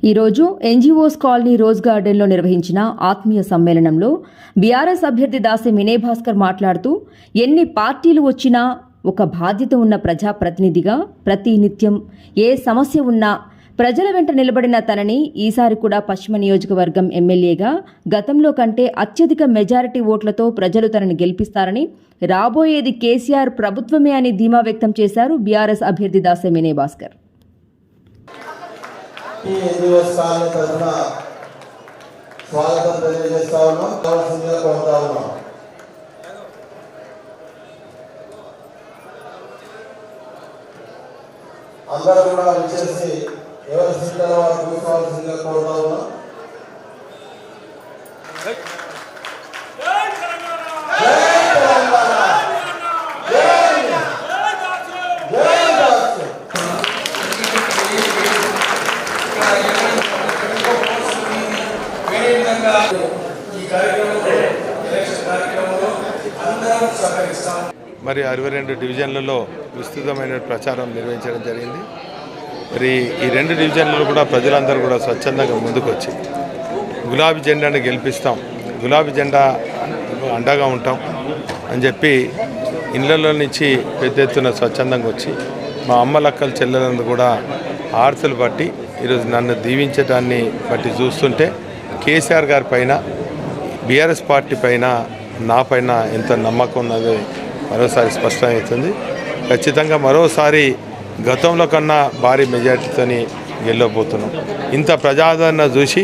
ఈరోజు NGOs colony rose గార్డెన్లో నిర్వహించిన ఆత్మీయ సమ్మేళనంలో బీఆర్ఎస్ అభ్యర్థి దాసే వినయ్ భాస్కర్ మాట్లాడుతూ ఎన్ని పార్టీలు వచ్చినా ఒక బాధ్యత ఉన్న ప్రజాప్రతినిధిగా ప్రతినిత్యం ఏ సమస్య ఉన్నా ప్రజల వెంట నిలబడిన తనని ఈసారి కూడా పశ్చిమ నియోజకవర్గం ఎమ్మెల్యేగా గతంలో కంటే అత్యధిక మెజారిటీ ఓట్లతో ప్రజలు తనని గెలిపిస్తారని, రాబోయేది కేసీఆర్ ప్రభుత్వమే అని ధీమా వ్యక్తం చేశారు బీఆర్ఎస్ అభ్యర్థి దాసే వినయ్ భాస్కర్. స్వాగతం తెలియజేస్తా ఉన్నాం. కావాల్సిందిగా కోరుతా ఉన్నాం. అందరూ కూడా వచ్చేసి ఎవరి సీట్లలో వారు కూర్చోవాల్సిందిగా కోరుతా ఉన్నాం. మరి 62 డివిజన్లలో విస్తృతమైన ప్రచారం నిర్వహించడం జరిగింది. మరి ఈ 2 డివిజన్లలో కూడా ప్రజలందరూ కూడా స్వచ్ఛందంగా ముందుకు వచ్చి గులాబీ జెండాను గెలిపిస్తాం, గులాబీ జెండా అండగా ఉంటాం అని చెప్పి ఇళ్లలో నుంచి పెద్ద ఎత్తున స్వచ్ఛందంగా వచ్చి మా అమ్మలక్కల చెల్లెలందరూ కూడా ఆర్తలు బట్టి ఈరోజు నన్ను దీవించడాన్ని బట్టి చూస్తుంటే కేసీఆర్ గారి పైన, బీఆర్ఎస్ పార్టీ పైన, నా పైన ఎంత నమ్మకం ఉన్నదో మరోసారి స్పష్టమవుతుంది. ఖచ్చితంగా మరోసారి గతంలో కన్నా భారీ మెజార్టీతో గెలవబోతున్నాం. ఇంత ప్రజాదరణ చూసి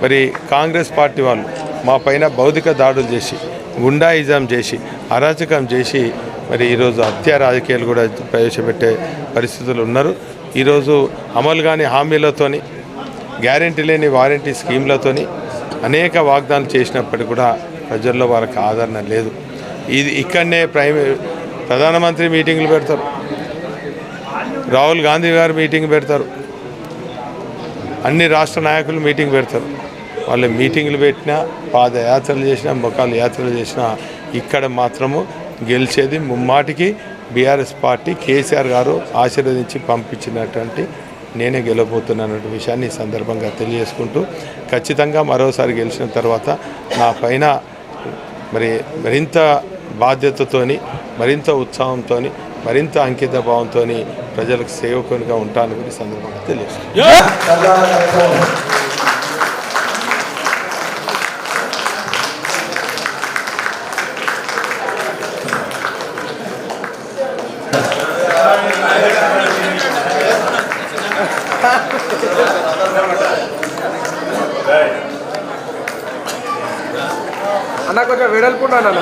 మరి కాంగ్రెస్ పార్టీ వాళ్ళు మా పైన భౌతిక దాడులు చేసి, గుండాయిజం చేసి, అరాచకం చేసి మరి ఈరోజు హత్య రాజకీయాలు కూడా ప్రవేశపెట్టే పరిస్థితులు ఉన్నారు. ఈరోజు అమలు కాని హామీలతోని, గ్యారెంటీ లేని వారంటీ స్కీమ్లతోని అనేక వాగ్దానాలు చేసినప్పటికీ కూడా ప్రజల్లో వారికి ఆదరణ లేదు. ఇది ఇక్కడనే ప్రధానమంత్రి మీటింగ్లు పెడతారు, రాహుల్ గాంధీ గారు మీటింగ్ పెడతారు, అన్ని రాష్ట్ర నాయకులు మీటింగ్ పెడతారు. వాళ్ళు మీటింగ్లు పెట్టినా, పాదయాత్రలు చేసినా, మొక్కలు యాత్రలు చేసినా ఇక్కడ మాత్రము గెలిచేది ముమ్మాటికి బీఆర్ఎస్ పార్టీ, కేసీఆర్ గారు ఆశీర్వదించి పంపించినటువంటి నేనే గెలవబోతున్నటువంటి విషయాన్ని ఈ సందర్భంగా తెలియజేసుకుంటూ, ఖచ్చితంగా మరోసారి గెలిచిన తర్వాత నా పైన మరింత బాధ్యతతోని, మరింత ఉత్సాహంతో, మరింత అంకిత భావంతో ప్రజలకు సేవకునిగా ఉంటానని ఈ సందర్భంగా తెలియజేస్తున్నాను. అన్న కొంచెం వెడల్పున్నాను అన్న.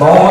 మొహమ్మద్